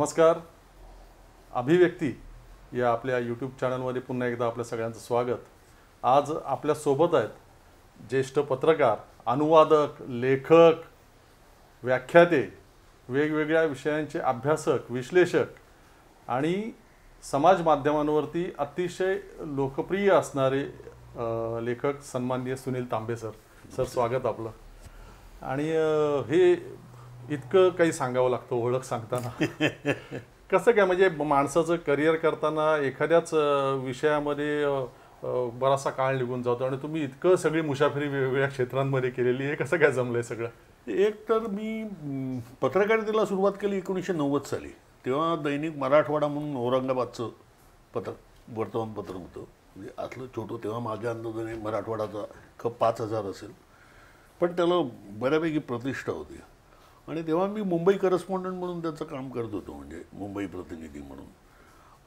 नमस्कार. अभिव्यक्ती या आपल्या यूट्यूब चॅनलमध्ये पुन्हा एकदा आपल्या सगळ्यांचं स्वागत. आज आपल्यासोबत आहेत ज्येष्ठ पत्रकार, अनुवादक, लेखक, व्याख्याते, वेगवेगळ्या विषयांचे अभ्यासक, विश्लेषक आणि समाज माध्यमांवरती अतिशय लोकप्रिय असणारे लेखक सन्माननीय सुनील तांबे सर. सर स्वागत आपलं. आणि हे इतकं काही सांगावं लागतं ओळख सांगताना. कसं काय म्हणजे माणसाचं करिअर करताना एखाद्याच विषयामध्ये बराचसा काळ निघून जातो आणि तुम्ही इतकं सगळी मुसाफिरी वेगवेगळ्या क्षेत्रांमध्ये केलेली आहे. कसं काय जमलंय सगळं? एक तर मी पत्रकारितेला सुरुवात केली 1990 साली. तेव्हा दैनिक मराठवाडा म्हणून औरंगाबादचं वर्तमानपत्र होतं. म्हणजे असलं छोटं. तेव्हा माझ्या अंदाजाने मराठवाडाचा खप 5000 असेल, पण त्याला बऱ्यापैकी प्रतिष्ठा होती. आणि तेव्हा मी मुंबई करस्पॉन्डंट म्हणून त्याचं काम करत होतो, म्हणजे मुंबई प्रतिनिधी म्हणून.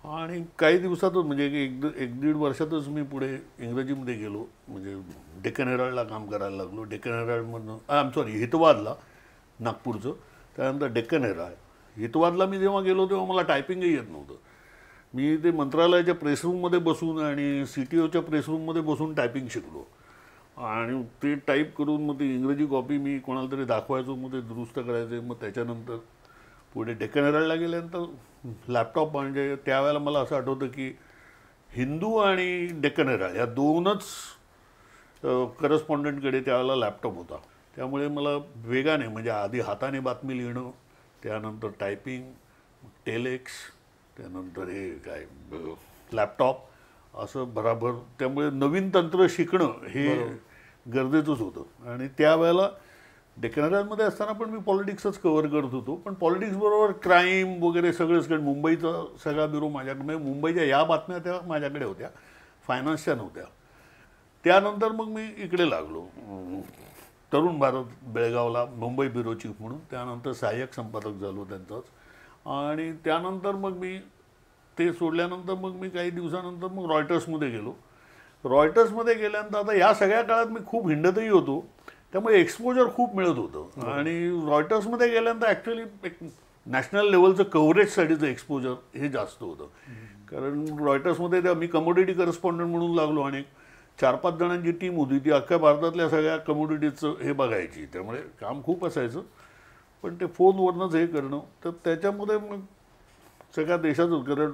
आणि काही दिवसातच म्हणजे एक दीड वर्षातच मी पुढे इंग्रजीमध्ये गेलो. म्हणजे डेक्कन हेराल्डला काम करायला लागलो. डेक्कन हेराल्डमधून हितवादला, नागपूरचं. त्यानंतर डेक्कन हेराल्ड. हितवादला मी जेव्हा गेलो तेव्हा मला टायपिंगही येत नव्हतं. मी ते मंत्रालयाच्या प्रेसरूममध्ये बसून आणि CTOच्या प्रेसरूममध्ये बसून टायपिंग शिकलो. आणि ते टाईप करून मग ती इंग्रजी कॉपी मी कोणाला तरी दाखवायचो, मग ते दुरुस्त करायचे. मग त्याच्यानंतर पुढे डेक्कन हेराल्डला गेल्यानंतर लॅपटॉप, म्हणजे त्यावेळेला मला असं आठवतं की हिंदू आणि डेक्कन हेराल्ड या दोनच करस्पॉन्डंटकडे त्यावेळेला लॅपटॉप होता. त्यामुळे मला वेगाने, म्हणजे आधी हाताने बातमी लिहिणं, त्यानंतर टायपिंग, टेलेक्स, त्यानंतर हे काय लॅपटॉप, असं बराबर. त्यामुळे नवीन तंत्र शिकणं हे गरजेचंच होतं. आणि त्यावेळेला डेक्कन हेराल्डमध्ये असताना पण मी पॉलिटिक्सच कव्हर करत होतो. पण पॉलिटिक्सबरोबर क्राईम वगैरे सगळंच, कारण मुंबईचा सगळा ब्युरो माझ्याकडे, म्हणजे मुंबईच्या या बातम्या त्या माझ्याकडे होत्या, फायनान्सच्या नव्हत्या. त्यानंतर मग मी इकडे लागलो तरुण भारत बेळगावला, मुंबई ब्युरो चीफ म्हणून. त्यानंतर सहाय्यक संपादक झालो त्यांचाच. आणि त्यानंतर मग मी ते सोडल्यानंतर मग मी काही दिवसानंतर मग रॉयटर्समध्ये गेलो. रॉयटर्समध्ये गेल्यानंतर आता या सगळ्या काळात मी खूप हिंडतही होतो, त्यामुळे एक्सपोजर खूप मिळत होतं. आणि रॉयटर्समध्ये गेल्यानंतर ॲक्च्युली एक नॅशनल लेवलचं कव्हरेजसाठीचं एक्सपोजर हे जास्त होतं. कारण रॉयटर्समध्ये मी कमोडिटी करस्पॉन्डंट म्हणून लागलो आणि 4-5 जणांची टीम होती. ती अख्ख्या भारतातल्या सगळ्या कमोडिटीजचं हे बघायची. त्यामुळे काम खूप असायचं. पण ते फोनवरनंच हे करणं, तर त्याच्यामध्ये मग सगळ्या देशाचं, कारण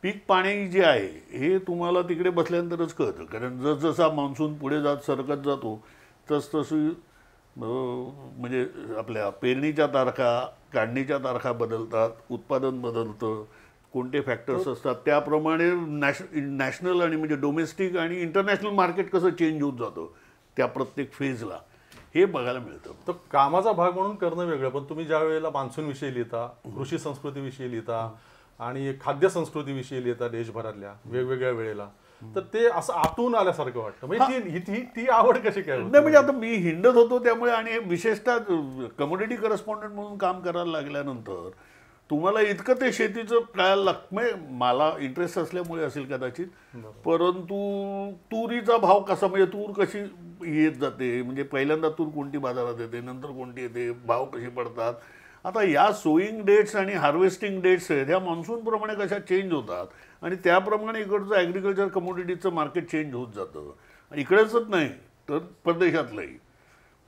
पीक पाणी जे आहे हे तुम्हाला तिकडे बसल्यानंतरच कळतं. कारण जसजसा मान्सून पुढे सरकत जातो तसतशी म्हणजे आपल्या पेरणीच्या तारखा, काढणीच्या तारखा बदलतात, उत्पादन बदलतं, कोणते फॅक्टर्स असतात, त्याप्रमाणे नॅशनल आणि म्हणजे डोमेस्टिक आणि इंटरनॅशनल मार्केट कसं चेंज होत जातं त्या प्रत्येक फेजला, हे बघायला मिळतं. तर कामाचा भाग म्हणून करणं वेगळं, पण तुम्ही ज्या वेळेला मान्सूनविषयी लिहिता, कृषी संस्कृतीविषयी लिहिता आणि खाद्य संस्कृतीविषयी लिहिता देशभरातल्या वेगवेगळ्या वेळेला, तर ते असं आतून आल्यासारखं वाटतं. म्हणजे ती आवड कशी काय? नाही, म्हणजे आता मी हिंडत होतो त्यामुळे, आणि विशेषतः कमोडिटी करस्पॉन्डंट म्हणून काम करायला लागल्यानंतर तुम्हाला इतकं ते शेतीचं कळायला लागतं. म्हणजे मला इंटरेस्ट असल्यामुळे असेल कदाचित, परंतु तुरीचा भाव कसा, म्हणजे तूर कशी येत जाते, म्हणजे पहिल्यांदा तूर कोणती बाजारात येते, नंतर कोणती येते, भाव कसे पडतात. आता या सोईंग डेट्स आणि हार्वेस्टिंग डेट्स आहेत ह्या मान्सूनप्रमाणे कशा चेंज होतात, आणि त्याप्रमाणे इकडचं ॲग्रिकल्चर कमोडिटीचं मार्केट चेंज होत जातं. आणि इकडेच नाही तर परदेशातलंही,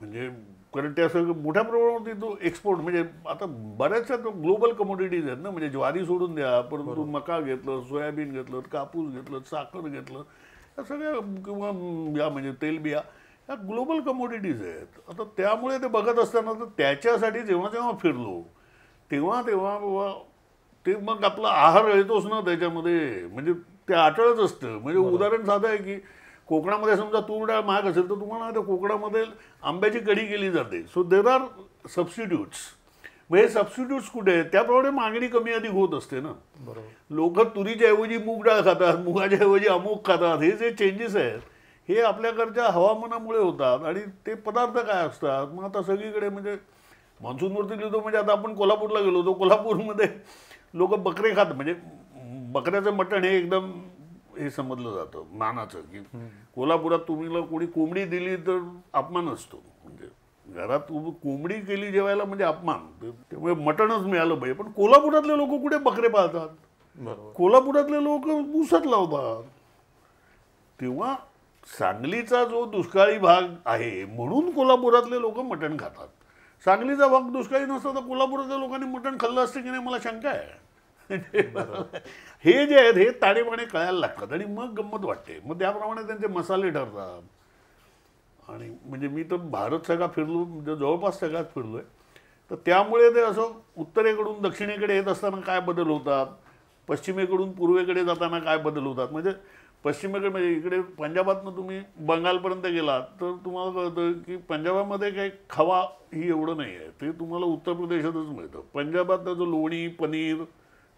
म्हणजे कारण त्या सगळं मोठ्या प्रमाणावरती तो एक्सपोर्ट, म्हणजे आता बऱ्याचशा ग्लोबल कमोडिटीज आहेत ना. म्हणजे ज्वारी सोडून द्या, परंतु मका घेतलं, सोयाबीन घेतलं, कापूस घेतलं, साखर घेतलं, या सगळ्या, किंवा या म्हणजे तेलबिया, ह्या ग्लोबल कमोडिटीज आहेत. आता त्यामुळे ते बघत असताना तर त्याच्यासाठी जेव्हा फिरलो तेव्हा ते मग आपला आहार येतोच ना त्याच्यामध्ये, म्हणजे ते आटळच असतं. म्हणजे उदाहरण साधं आहे की कोकणामध्ये समजा तूर डाळ महाग असेल तर तुम्हाला त्या कोकणामध्ये आंब्याची कढी केली जाते. So there are substitutes. मग हे सबस्टिट्यूट्स कुठे आहेत? त्याप्रमाणे मागणी कमी अधिक होत असते ना. बरोबर. लोक तुरीच्या ऐवजी मूग डाळ खातात, मुगाच्या ऐवजी अमुक खातात. हे जे चेंजेस आहेत हे आपल्याकडच्या हवामानामुळे होतात. आणि ते पदार्थ काय असतात, मग आता सगळीकडे म्हणजे मान्सूनवरती लिहितो. म्हणजे आता आपण कोल्हापूरला गेलो होतो, कोल्हापूरमध्ये लोक बकरे खात, म्हणजे बकऱ्याचं मटण हे एकदम हे समजलं जातं मानाचं, की कोल्हापुरात तुम्हाला कोणी कोंबडी दिली तर अपमान असतो. म्हणजे घरात कोंबडी केली जेवायला म्हणजे अपमान. त्यामुळे मटणच मिळालं पाहिजे. पण कोल्हापुरातले लोक कुठे बकरे पाळतात? बरोबर. कोल्हापुरातले लोक ऊसच लावतात. तेव्हा सांगलीचा जो दुष्काळी भाग आहे म्हणून कोल्हापुरातले लोक मटण खातात. सांगलीचा भाग दुष्काळी नसता तर कोल्हापुरातल्या लोकांनी मटण खाल्लं असतं की नाही मला शंका आहे. हे जे आहेत हे ताडेमाने कळायला लागतात आणि मग गंमत वाटते. मग त्याप्रमाणे त्यांचे मसाले ठरतात. आणि म्हणजे मी तर भारत सगळा फिरलो, म्हणजे जवळपास सगळ्यात फिरलोय. तर त्यामुळे ते असं उत्तरेकडून दक्षिणेकडे येत असताना काय बदल होतात, पश्चिमेकडून पूर्वेकडे जाताना काय बदल होतात. म्हणजे पश्चिमेकडे म्हणजे इकडे पंजाबातनं तुम्ही बंगालपर्यंत गेलात तर तुम्हाला कळतं की पंजाबामध्ये काही खवा ही एवढं नाही आहे. ते तुम्हाला उत्तर प्रदेशातच मिळतं. पंजाबात त्याचं लोणी पनीर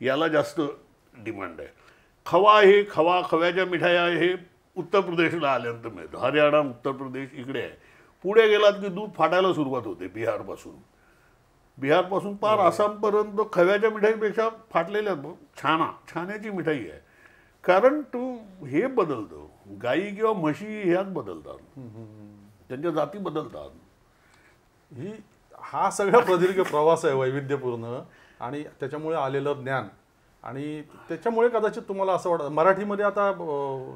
याला जास्त डिमांड आहे. खव्याच्या मिठाया हे उत्तर प्रदेशला आल्यानंतर मिळतं. हरियाणा उत्तर प्रदेश इकडे आहे. पुढे गेलात की दूध फाटायला सुरुवात होते. बिहारपासून पार आसामपर्यंत खव्याच्या मिठाईपेक्षा फाटलेल्या छाण्याची मिठाई आहे. कारण हे बदलतं. गाई किंवा म्हशी ह्याच बदलतात, त्यांच्या जाती बदलतात. हा सगळा प्रदीर्घ प्रवास आहे वैविध्यपूर्ण आणि त्याच्यामुळे आलेलं ज्ञान आणि त्याच्यामुळे कदाचित तुम्हाला असं वाटतं मराठीमध्ये आता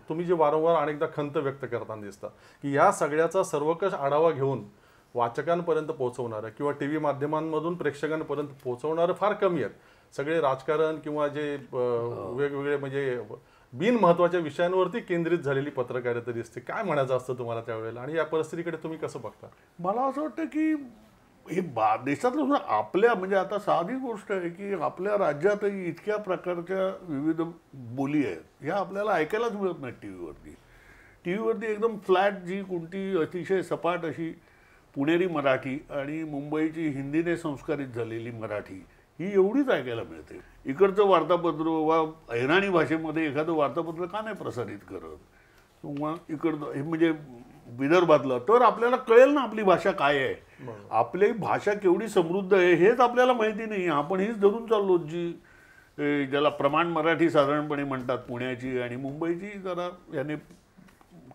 तुम्ही जे वारंवार अनेकदा खंत व्यक्त करताना दिसता की ह्या सगळ्याचा सर्वकष आढावा घेऊन वाचकांपर्यंत पोहोचवणारं किंवा टी व्ही माध्यमांमधून प्रेक्षकांपर्यंत पोहोचवणारं फार कमी आहेत. सगळे राजकारण किंवा जे वेगवेगळे म्हणजे बिनमहत्वाच्या विषयांवरती केंद्रित झालेली पत्रकारिता दिसते. काय म्हणायचं असतं तुम्हाला त्यावेळेला आणि या परिस्थितीकडे तुम्ही कसं बघता? मला असं वाटतं की हे देशातलं आपल्या म्हणजे आता साधी गोष्ट आहे की आपल्या राज्यातही इतक्या प्रकारच्या विविध बोली आहेत ह्या आपल्याला ऐकायलाच मिळत नाही टी व्हीवरती एकदम फ्लॅट जी कोणती अतिशय सपाट अशी पुणेरी मराठी आणि मुंबईची हिंदीने संस्कारित झालेली मराठी ही एवढीच ऐकायला मिळते. इकडचं वार्तापत्र वा अहिराणी भाषेमध्ये एखादं वार्तापत्र का नाही प्रसारित करत किंवा इकडचं हे म्हणजे विदर्भातलं तर आपल्याला कळेल ना आपली भाषा काय आहे. आपली भाषा केवढी समृद्ध आहे हेच आपल्याला माहिती नाही. आपण हीच धरून चाललो जी ज्याला प्रमाण मराठी साधारणपणे म्हणतात पुण्याची आणि मुंबईची जरा याने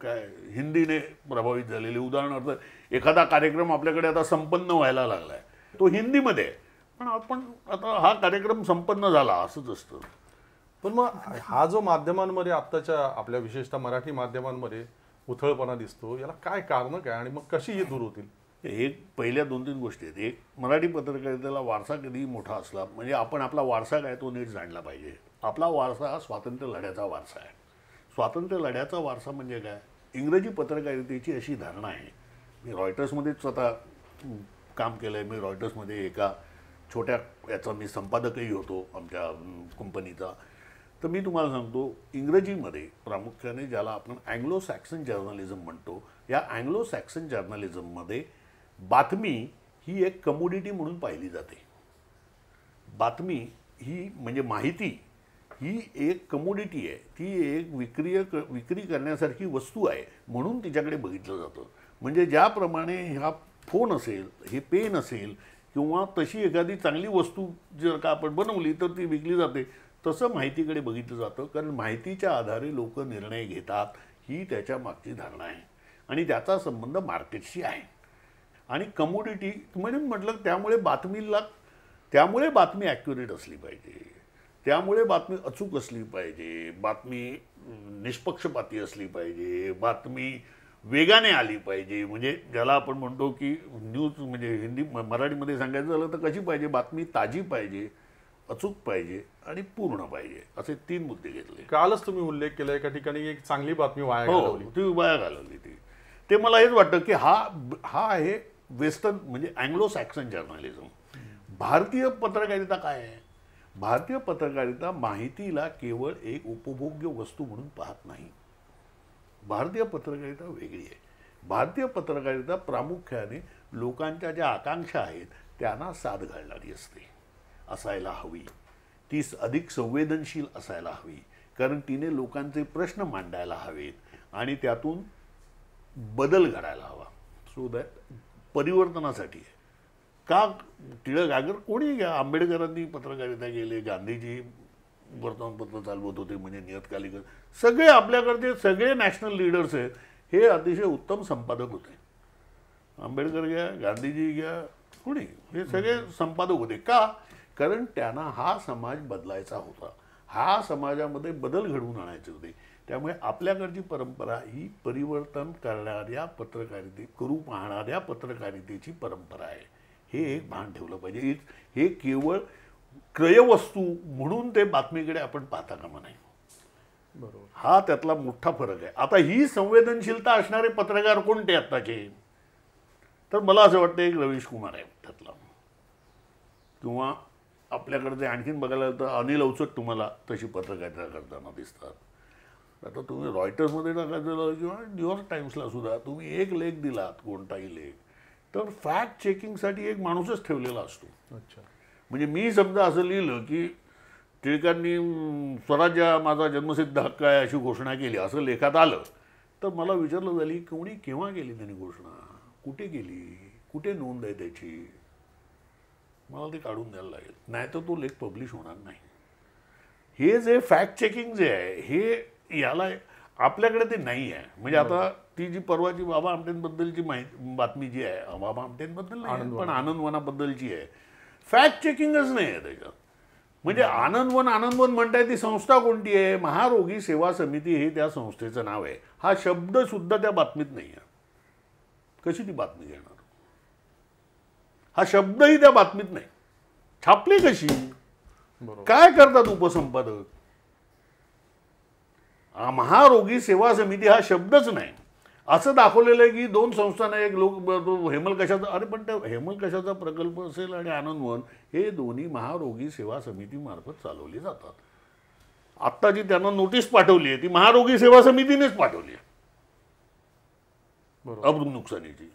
काय हिंदीने प्रभावित झालेली. उदाहरणार्थ एखादा कार्यक्रम आपल्याकडे आता संपन्न व्हायला लागलाय तो हिंदीमध्ये आहे पण आपण आता हा कार्यक्रम संपन्न झाला असंच असतं. पण मग हा जो माध्यमांमध्ये आत्ताच्या आपल्या विशेषतः मराठी माध्यमांमध्ये उथळपणा दिसतो याला काय कारण काय आणि मग कशी हे दूर होतील? एक पहिल्या 2-3 गोष्टी आहेत. एक मराठी पत्रकारितेला वारसा कधी मोठा असला म्हणजे आपण आपला वारसा काय तो नीट जाणला पाहिजे. आपला वारसा हा स्वातंत्र्य लढ्याचा वारसा आहे. स्वातंत्र्य लढ्याचा वारसा म्हणजे काय? इंग्रजी पत्रकारितेची अशी धारणा आहे. मी रॉयटर्समध्येच स्वतः काम केलं आहे. मी रॉयटर्समध्ये एका छोट्या याचा मी संपादकही होतो आमच्या कंपनीचा. तर मी तुम्हाला सांगतो इंग्रजीमध्ये प्रामुख्याने ज्याला आपण अँग्लो सॅक्सन जर्नलिझम म्हणतो या अँग्लो सॅक्सन जर्नलिझममध्ये बातमी ही एक कमोडिटी म्हणून पाहिली जाते. बातमी ही म्हणजे माहिती ही एक कमोडिटी आहे. ती एक विक्री करण्यासारखी वस्तू आहे म्हणून तिच्याकडे बघितलं जातं. म्हणजे ज्याप्रमाणे हा फोन असेल हे पेन असेल किंवा तशी एखादी चांगली वस्तू जर का आपण बनवली तर ती विकली जाते तसं माहितीकडे बघितलं जातं. कारण माहितीच्या आधारे लोक निर्णय घेतात ही त्याच्या मागची धारणा आहे आणि त्याचा संबंध मार्केटशी आहे. आणि कमोडिटी म्हणून म्हटलं त्यामुळे बातमी ॲक्युरेट असली पाहिजे. त्यामुळे बातमी अचूक असली पाहिजे. बातमी निष्पक्षपाती असली पाहिजे. बातमी वेगाने आली पाहिजे. म्हणजे ज्याला आपण म्हणतो की न्यूज म्हणजे मराठीमध्ये सांगायचं झालं तर कशी पाहिजे बातमी ताजी पाहिजे, अचूक पाहिजे आणि पूर्ण पाहिजे. असे 3 मुद्दे घेतले. कालच तुम्ही उल्लेख केला एका ठिकाणी एक चांगली बातमी वाया घालवली. ती वाया घालवली ते मला हेच वाटतं की हा आहे वेस्टर्न म्हणजे अँग्लो सॅक्सन जर्नलिझम. भारतीय पत्रकारिता काय आहे? भारतीय पत्रकारिता माहितीला केवळ एक उपभोग्य वस्तू म्हणून पाहत नाही. भारतीय पत्रकारिता वेगळी आहे. भारतीय पत्रकारिता प्रामुख्याने लोकांच्या ज्या आकांक्षा आहेत त्यांना साद घालणारी असते, असायला हवी. ती अधिक संवेदनशील असायला हवी कारण तिने लोकांचे प्रश्न मांडायला हवेत आणि त्यातून बदल घडायला हवा. सो दॅट परिवर्तनासाठी आहे. का टिळक अगर कोणी घ्या, आंबेडकरांनी पत्रकारिता केली, गांधीजी वर्तमानपत्र चालवत होते म्हणजे नियतकालिक, सगळे आपल्याकडचे सगळे नॅशनल लीडर्स आहेत हे अतिशय उत्तम संपादक होते. आंबेडकर घ्या, गांधीजी घ्या, कोणी हे सगळे संपादक होते. का? कारण त्यांना हा समाज बदलायचा होता, हा समाजामध्ये बदल घडवून आणायचे होते. त्यामुळे आपल्याकडची परंपरा ही परिवर्तन करणाऱ्या करू पाहणाऱ्या पत्रकारितेची परंपरा आहे. हे एक भान ठेवलं पाहिजे. हे केवळ क्रयवस्तू म्हणून ते बातमीकडे आपण पाहता कामा नये. बरोबर. हा त्यातला मोठा फरक आहे. आता ही संवेदनशीलता असणारे पत्रकार कोणते आत्ताचे? तर मला असं वाटतं एक रवीश कुमार आहे त्यातला, किंवा आपल्याकडे आणखीन बघायला तर अनिल अवचट तुम्हाला तशी पत्रकारिता करताना दिसतात. आता तुम्ही रॉयटर्समध्ये टाकायचं किंवा न्यूयॉर्क टाइम्सला सुद्धा तुम्ही एक लेख दिलात, कोणताही लेख, तर फॅक्ट चेकिंगसाठी एक माणूसच ठेवलेला असतो. अच्छा. म्हणजे मी समजा असं लिहिलं की टिळकांनी स्वराज्य हा माझा जन्मसिद्ध हक्क आहे अशी घोषणा केली, असं लेखात आलं, तर मला विचारलं झाली कोणी केव्हा केली त्यांनी घोषणा, कुठे केली, कुठे नोंद आहे त्याची, मला ते काढून द्यायला लागेल, नाही तर तो लेख पब्लिश होणार नाही. हे जे फॅक्ट चेकिंग जे आहे हे याला आपल्याकडे ते नाही आहे. म्हणजे आता ती जी परवाची बाबा आमटेंबद्दलची बातमी जी आहे, बाबा आमटेंबद्दल नाही पण आनंदवनाबद्दलची आहे, फॅक्ट चेकिंगच नाही आहे त्याच्यात. म्हणजे आनंदवन म्हणताय, ती संस्था कोणती आहे? महारोगी सेवा समिती हे त्या संस्थेचं नाव आहे. हा शब्द सुद्धा त्या बातमीत नाही आहे. कशी ती बातमी घेणार? हा शब्दही त्या बातमीत नाही. छापली कशी? काय करतात उपसंपादक? महारोगी सेवा समिती हा शब्दच नाही. असं दाखवलेलं आहे की दोन संस्थांना एक लोक हेमल कशाचा, अरे पण त्या हेमल कशाचा प्रकल्प असेल आणि आनंदवन हे दोन्ही महारोगी सेवा समितीमार्फत चालवली जातात. आत्ता जी त्यांना नोटीस पाठवली आहे ती महारोगी सेवा समितीनेच पाठवली आहे अब्रू नुकसानीची.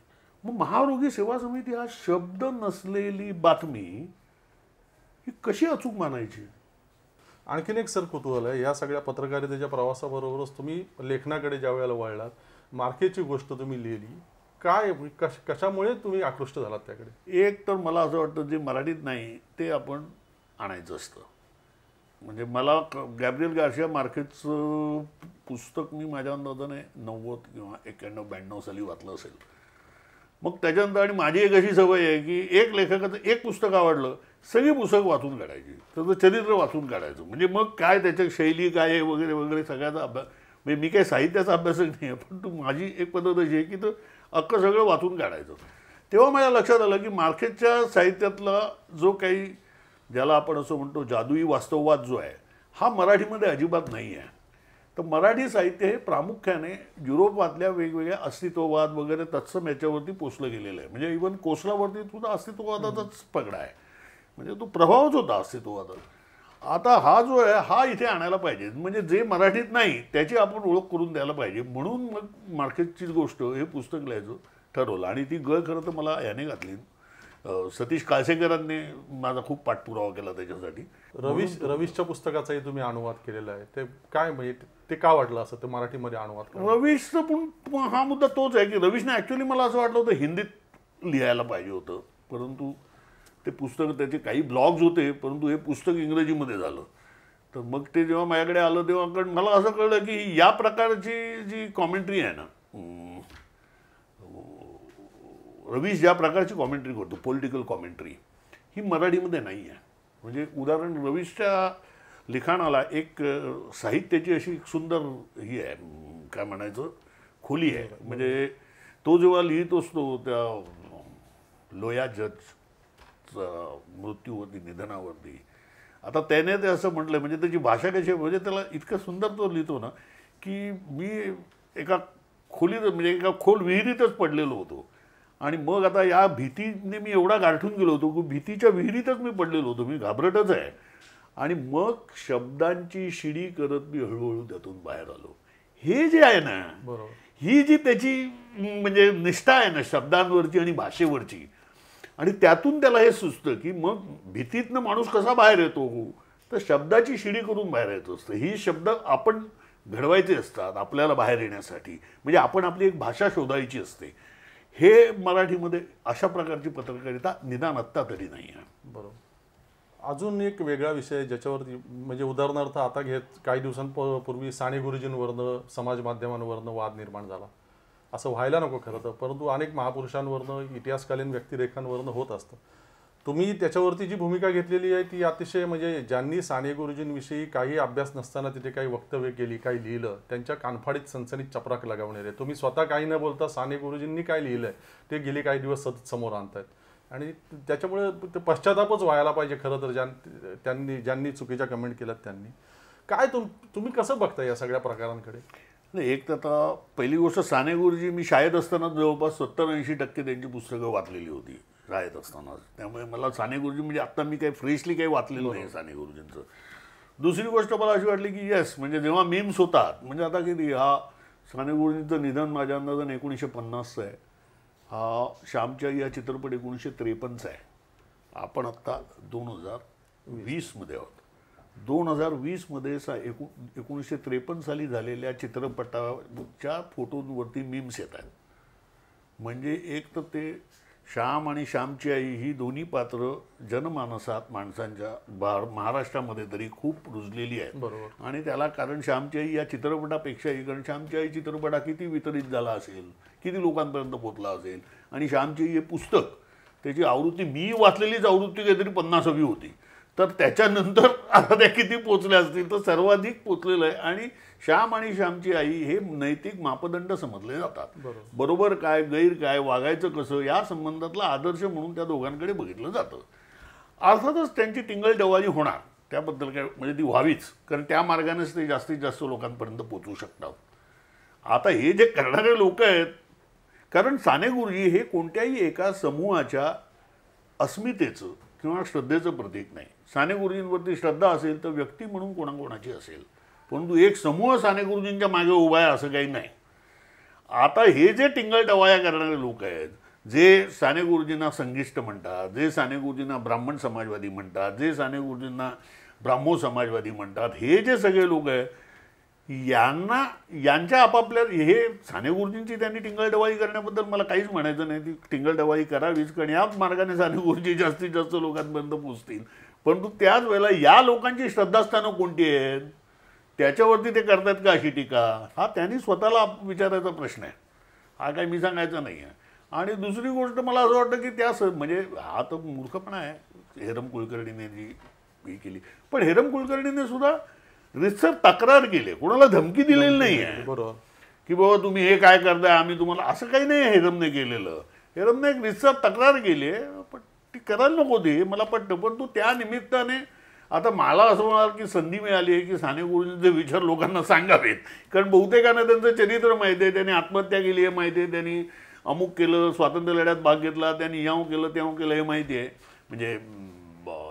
मग महारोगी सेवा समिती हा शब्द नसलेली बातमी ही कशी अचूक मानायची? आणखीन एक सर कुतूहल आहे, या सगळ्या पत्रकारितेच्या प्रवासाबरोबरच तुम्ही लेखनाकडे ज्या वेळेला वळलात, मार्केटची गोष्ट तुम्ही लिहिली, काय कशामुळे तुम्ही आकृष्ट झालात त्याकडे? एक तर मला असं वाटतं जे मराठीत नाही ते आपण आणायचं असतं. म्हणजे मला गॅब्रियल गार्शिया मार्केटचं पुस्तक मी माझ्या अंदाजाने 90 किंवा 91-92 साली वाचलं असेल. मग त्याच्यानंतर आणि माझी एक अशी सवय आहे की एक लेखकाचं एक पुस्तक आवडलं, सगळी पुस्तक वाचून काढायची, त्याचं चरित्र वाचून काढायचं. म्हणजे मग काय त्याच्या शैली काय आहे वगैरे वगैरे सगळ्याचा अभ्यास. म्हणजे मी काही साहित्याचा अभ्यासक नाही आहे, पण माझी एक पद्धत अशी आहे की तर अख्खं सगळं वाचून काढायचं. तेव्हा माझ्या लक्षात आलं की मार्केटच्या साहित्यातला जो काही ज्याला आपण असं म्हणतो जादुई वास्तववाद जो आहे हा मराठीमध्ये अजिबात नाही आहे. तर मराठी साहित्य हे प्रामुख्याने युरोपातल्या वेगवेगळ्या अस्तित्ववाद वगैरे तत्सम याच्यावरती पोचलं गेलेलं आहे. म्हणजे इव्हन कोसलावरती सुद्धा अस्तित्ववादाचाच पगडा आहे. म्हणजे तो प्रभावच होता अस्तित्ववादाचा. आता हा जो आहे हा इथे आणायला पाहिजे. म्हणजे जे मराठीत नाही त्याची आपण ओळख करून द्यायला पाहिजे. म्हणून मग मार्केटचीच गोष्ट हे पुस्तक लिहायचं ठरवलं. आणि ती गळ खरं तर मला याने घातली, सतीश काळसेकरांनी माझा खूप पाठपुरावा केला त्याच्यासाठी. रवीशच्या पुस्तकाचाही तुम्ही अनुवाद केलेला आहे, ते काय म्हणजे ते का वाटलं असं ते मराठीमध्ये अनुवाद करणं? रवीशचं पण हा मुद्दा तोच आहे की रवीशने ॲक्च्युली मला असं वाटलं होतं हिंदीत लिहायला पाहिजे होतं, परंतु ते पुस्तक त्याचे काही ब्लॉग्स होते, परंतु हे पुस्तक इंग्रजीमध्ये झालं. तर मग ते जेव्हा माझ्याकडे आलं तेव्हा मला असं कळलं की या प्रकारची जी कॉमेंट्री आहे ना, रवीश ज्या प्रकारची कॉमेंट्री करतो पॉलिटिकल कॉमेंट्री, ही मराठीमध्ये नाही आहे. म्हणजे उदाहरण रवीशच्या लिखाणाला एक साहित्याची अशी सुंदर ही आहे, काय म्हणायचं, खोली आहे. म्हणजे तो जेव्हा लिहित असतो त्या लोया जज मृत्यूवरती, निधनावरती, आता त्याने ते असं म्हटलं, म्हणजे त्याची भाषा कशी, म्हणजे त्याला इतकं सुंदर तो लिहितो ना की मी एका खोलीत म्हणजे एका खोल विहिरीतच पडलेलो होतो आणि मग आता या भीतीने मी एवढा गारठून गेलो होतो की भीतीच्या विहिरीतच मी पडलेलो होतो, मी घाबरटच आहे. आणि मग शब्दांची शिडी करत मी हळूहळू त्यातून बाहेर आलो. हे जे आहे ना, ही जी त्याची म्हणजे निष्ठा आहे ना शब्दांवरची आणि भाषेवरची, आणि त्यातून त्याला हे सुचतं की मग भीतीतनं माणूस कसा बाहेर येतो, तर शब्दाची शिडी करून बाहेर येत असतं. ही शब्द आपण घडवायचे असतात आपल्याला बाहेर येण्यासाठी. म्हणजे आपण आपली एक भाषा शोधायची असते. हे मराठीमध्ये अशा प्रकारची पत्रकारिता निदान आत्ता तरी नाही आहे. बरोबर. अजून एक वेगळा विषय ज्याच्यावरती म्हणजे उदाहरणार्थ आता काही दिवसांपूर्वी साने गुरुजींवरनं समाज माध्यमांवरनं वाद निर्माण झाला. असं व्हायला नको खरं तर, परंतु अनेक महापुरुषांवरनं इतिहासकालीन व्यक्तिरेखांवरनं होत असतं. तुम्ही त्याच्यावरती जी भूमिका घेतलेली आहे ती अतिशय म्हणजे ज्यांनी साने गुरुजींविषयी काही अभ्यास नसताना तिथे काही वक्तव्य केली, काही लिहिलं, त्यांच्या कानफाडीत सनसनीत चपराक लगावणारे. तुम्ही स्वतः काही न बोलता साने गुरुजींनी काय लिहिलंय ते गेले काही दिवस सतत समोर आणतायत आणि त्याच्यामुळे ते पश्चातापच व्हायला पाहिजे खरं तर. ज्यांनी चुकीच्या कमेंट केल्यात त्यांनी. काय तुम्ही कसं बघता या सगळ्या प्रकारांकडे? नाही, एक तर आता पहिली गोष्ट, साने गुरुजी मी शाळेत असताना जवळपास 70-80% त्यांची पुस्तकं वाचलेली होती शाळेत असताना. त्यामुळे मला साने गुरुजी म्हणजे आत्ता मी काही फ्रेशली काही वाचलेलं नाही साने गुरुजींचं. दुसरी गोष्ट मला अशी वाटली की येस, म्हणजे जेव्हा मीम्स होतात, म्हणजे आता किती हा साने गुरुजींचं निधन माझ्या अंदाजाने 1950चं आहे. हा श्यामची आई या चित्रपट 1953चा आहे. आपण आत्ता 2020मध्ये आहोत. 2020मध्ये 1953 साली झालेल्या चित्रपटाच्या फोटोंवरती मीम्स येत आहेत. म्हणजे एक तर ते श्याम आणि श्यामची आई ही दोन्ही पात्र जनमानसात माणसांच्या महाराष्ट्रामध्ये तरी खूप रुजलेली आहे. बरोबर. आणि त्याला कारण श्यामची आई या चित्रपटापेक्षाही, कारण श्यामची आई चित्रपट किती वितरित झाला असेल, किती लोकांपर्यंत पोहोचला असेल. आणि श्यामची आई हे पुस्तक, त्याची आवृत्ती मी वाचलेलीच आवृत्ती काहीतरी 50वी होती. तर त्याच्यानंतर आता त्या किती पोचल्या असतील, तर सर्वाधिक पोचलेलं आहे. आणि श्याम आणि श्यामची आई हे नैतिक मापदंड समजले जातात. बरोबर काय, गैर काय, वागायचं कसं, या संबंधातला आदर्श म्हणून त्या दोघांकडे बघितलं जातं. अर्थातच त्यांची टिंगलटवाली होणार, त्याबद्दल काय म्हणजे ती व्हावीच, कारण त्या मार्गानेच ते जास्तीत जास्त लोकांपर्यंत पोचू शकतात. आता हे जे करणारे लोक आहेत, कारण साने गुरुजी हे कोणत्याही एका समूहाच्या अस्मितेचं किंवा श्रद्धेचं प्रतीक नाही. साने गुरुजींवरती श्रद्धा असेल तर व्यक्ती म्हणून कोणाकोणाची असेल, परंतु एक समूह साने गुरुजींच्या मागे उभा आहे असं काही नाही. आता हे जे टिंगलटवाया करणारे लोक आहेत, जे साने गुरुजींना संघिष्ट म्हणतात, जे साने गुरुजींना ब्राह्मण समाजवादी म्हणतात, जे साने गुरुजींना ब्राह्मो समाजवादी म्हणतात, हे जे सगळे लोक आहेत, यांच्या आपापल्या हे साने गुरुजींची त्यांनी टिंगलटवाई करण्याबद्दल मला काहीच म्हणायचं नाही. ती टिंगलटवाई करावीच, कारण याच मार्गाने साने गुरुजी जास्तीत जास्त लोकांपर्यंत पोहोचतील. परंतु त्याच वेळेला या लोकांची श्रद्धास्थानं कोणती आहेत, त्याच्यावरती ते करतात का अशी टीका, हा त्यांनी स्वतःला विचारायचा प्रश्न आहे. हा काय मी सांगायचा नाही आहे. आणि दुसरी गोष्ट मला असं वाटतं की त्या म्हणजे हा तर मूर्खपणा आहे हेरम कुलकर्णीने जी ही केली. पण हेरम कुलकर्णीने सुद्धा रितसर तक्रार केली, कोणाला धमकी दिलेली नाही आहे. बरोबर की बाबा तुम्ही हे काय करताय, आम्ही तुम्हाला, असं काही नाही हेरमने केलेलं. हेरमने एक रितसर तक्रार केली, पण ती करायला नको ती, मला पटतं. पण तू त्या निमित्ताने आता मला असं म्हणाल की संधी मिळाली आहे की साने गुरुजींचे विचार लोकांना सांगावेत, कारण बहुतेकांना त्यांचं चरित्र माहिती आहे. त्यांनी आत्महत्या केली आहे माहिती आहे, त्यांनी अमुक केलं, स्वातंत्र्य लढ्यात भाग घेतला, त्यांनी याव केलं तेव्हा केलं हे माहिती आहे. म्हणजे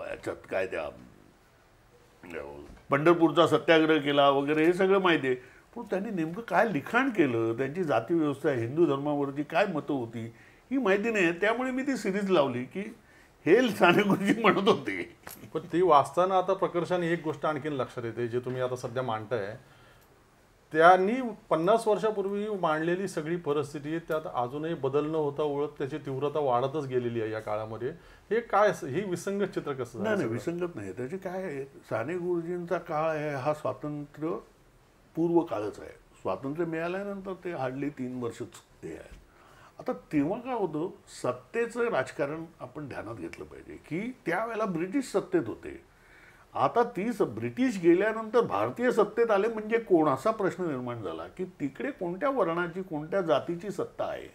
याच्यात काय त्या पंढरपूरचा सत्याग्रह केला वगैरे हे सगळं माहिती आहे. पण त्यांनी नेमकं काय लिखाण केलं, त्यांची जाती व्यवस्था, हिंदू धर्मावरती काय मतं होती ही माहिती नाही. त्यामुळे मी ती सिरीज लावली की हे साने गुरुजी म्हणत होते. पण ती वाचताना आता प्रकर्षाने एक गोष्ट आणखीन लक्षात येते, जे तुम्ही आता सध्या मांडताय, त्यांनी 50 वर्षापूर्वी मांडलेली सगळी परिस्थिती त्यात अजूनही बदल न होता उलट त्याची तीव्रता वाढतच गेलेली आहे या काळामध्ये. हे काय, ही विसंगत चित्र कसं? नाही, विसंगत नाही. त्याचे काय आहे, साने गुरुजींचा काळ आहे हा स्वातंत्र्य पूर्व काळच आहे. स्वातंत्र्य मिळाल्यानंतर ते हार्डली 3 वर्षच हे आहे. आता तेव्हा काय होतं, सत्तेचं राजकारण आपण ध्यानात घेतलं पाहिजे की त्यावेळेला ब्रिटिश सत्तेत होते. आता ब्रिटिश गेल्यानंतर भारतीय सत्तेत आले म्हणजे कोण, असा प्रश्न निर्माण झाला की तिकडे कोणत्या वर्णाची, कोणत्या जातीची सत्ता आहे.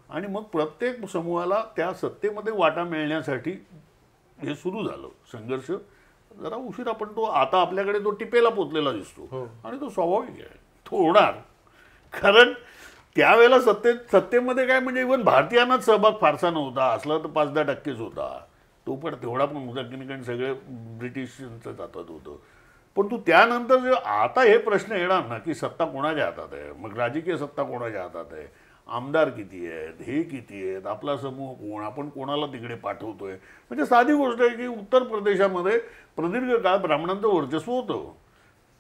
आणि मग प्रत्येक समूहाला त्या सत्तेमध्ये वाटा मिळण्यासाठी हे सुरू झालं संघर्ष. जरा उशीर, पण तो आता आपल्याकडे तो टिपेला पोचलेला दिसतो आणि तो स्वाभाविक आहे, तो होणार. कारण त्यावेळेला सत्तेमध्ये काय म्हणजे इव्हन भारतीयांनाच सहभाग फारसा नव्हता, असला तर 5-10% होता. तो पण तेवढा पण होता की कारण सगळे ब्रिटिशांचं हातात होतं. पण तू त्यानंतर आता हे प्रश्न येणार ना की सत्ता कोणाच्या हातात आहे, मग राजकीय सत्ता कोणाच्या हातात आहे, आमदार किती आहेत, हे किती आहेत, आपला समूह कोण, आपण कोणाला तिकडे पाठवतोय. म्हणजे साधी गोष्ट आहे की उत्तर प्रदेशामध्ये प्रदीर्घ काळ ब्राह्मणांचं वर्चस्व होतं.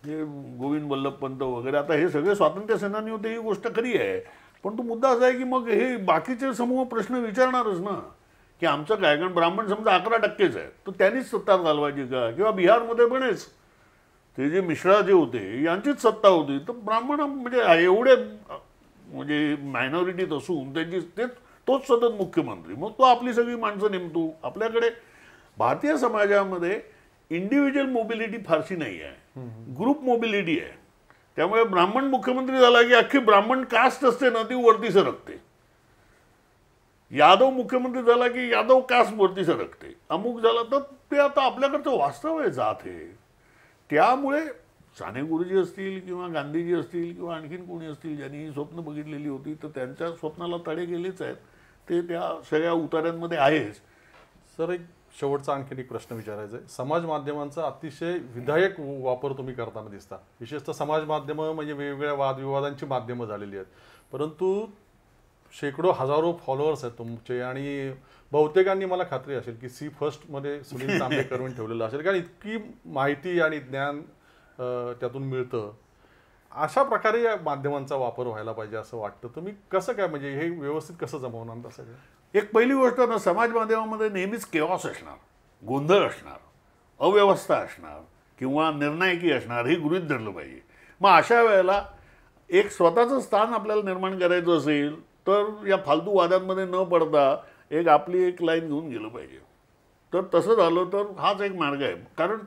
हे गोविंद वल्लभ पंत वगैरे, आता हे सगळे स्वातंत्र्य सेनानी होते, ही गोष्ट खरी आहे. पण तो मुद्दा असा आहे की मग हे बाकीचे समूह प्रश्न विचारणारच ना की आमचं काय, कारण ब्राह्मण समजा 11%च आहे, तर त्यांनीच सत्ता घालवायची का? किंवा बिहारमध्ये पणच ते जे मिश्रा जे होते यांचीच सत्ता होती, तर ब्राह्मण म्हणजे एवढे म्हणजे मायनॉरिटीत असून तोच सतत मुख्यमंत्री, मग तो आपली सगळी माणसं नेमतो. आपल्याकडे भारतीय समाजामध्ये इंडिव्हिज्युअल मोबिलिटी फारशी नाही आहे, ग्रुप मोबिलिटी आहे. त्यामुळे ब्राह्मण मुख्यमंत्री झाला की अख्खी ब्राह्मण कास्ट असते ना ती वरती सरकते. यादव मुख्यमंत्री झाला की यादव कास्ट वरती सरकते. अमुक झाला तर ते आता आपल्याकडचं वास्तव आहे, जात आहे. त्यामुळे साने गुरुजी असतील किंवा गांधीजी असतील किंवा आणखीन कोणी असतील ज्यांनी ही स्वप्न बघितलेली होती, तर त्यांच्या स्वप्नाला तडे गेलेच आहेत. ते त्या सगळ्या उतार्यांमध्ये आहेच. सर, एक शेवटचा आणखीन एक प्रश्न विचारायचा आहे. समाज माध्यमांचा अतिशय विधायक वापर तुम्ही करताना दिसता. विशेषतः समाज माध्यमं म्हणजे वेगवेगळ्या वादविवादांची माध्यमं झालेली आहेत, परंतु शेकडो हजारो फॉलोअर्स आहेत तुमचे आणि बहुतेकांनी मला खात्री असेल की सी फर्स्टमध्ये सुनील तांबे करून ठेवलेलं असेल, कारण इतकी माहिती आणि ज्ञान त्यातून मिळतं. अशा प्रकारे या माध्यमांचा वापर व्हायला पाहिजे असं वाटतं. तुम्ही कसं काय, म्हणजे हे व्यवस्थित कसं जमवणार सगळं? एक पहिली गोष्ट ना, समाज माध्यमामध्ये नेहमीच केऑस असणार, गोंधळ असणार, अव्यवस्था असणार किंवा निर्णायकी असणार, हे गृहीत धरलं पाहिजे. मग अशा वेळेला एक स्वतःचं स्थान आपल्याला निर्माण करायचं असेल तर या फालतू वादांमध्ये न पडता आपली एक लाईन घेऊन गेलं पाहिजे. तर तसं झालं तर हाच एक मार्ग आहे. कारण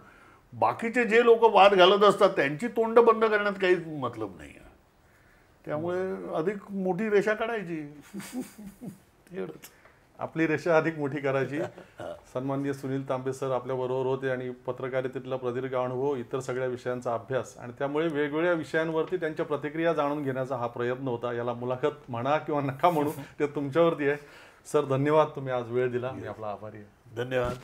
बाकीचे जे लोक वाद घालत असतात त्यांची तोंड बंद करण्यात काहीच मतलब नाही आहे. त्यामुळे अधिक मोठी रेषा काढायची. एवढंच. आपली रेषा अधिक मोठी करायची. सन्माननीय सुनील तांबे सर आपल्याबरोबर होते आणि पत्रकारितेतला प्रदीर्घ अनुभव, इतर सगळ्या विषयांचा अभ्यास आणि त्यामुळे वेगवेगळ्या विषयांवरती त्यांच्या प्रतिक्रिया जाणून घेण्याचा हा प्रयत्न होता. याला मुलाखत म्हणा किंवा नका म्हणू, ते तुमच्यावरती आहे. सर धन्यवाद, तुम्ही आज वेळ दिला. मी आपला आभारी आहे. धन्यवाद.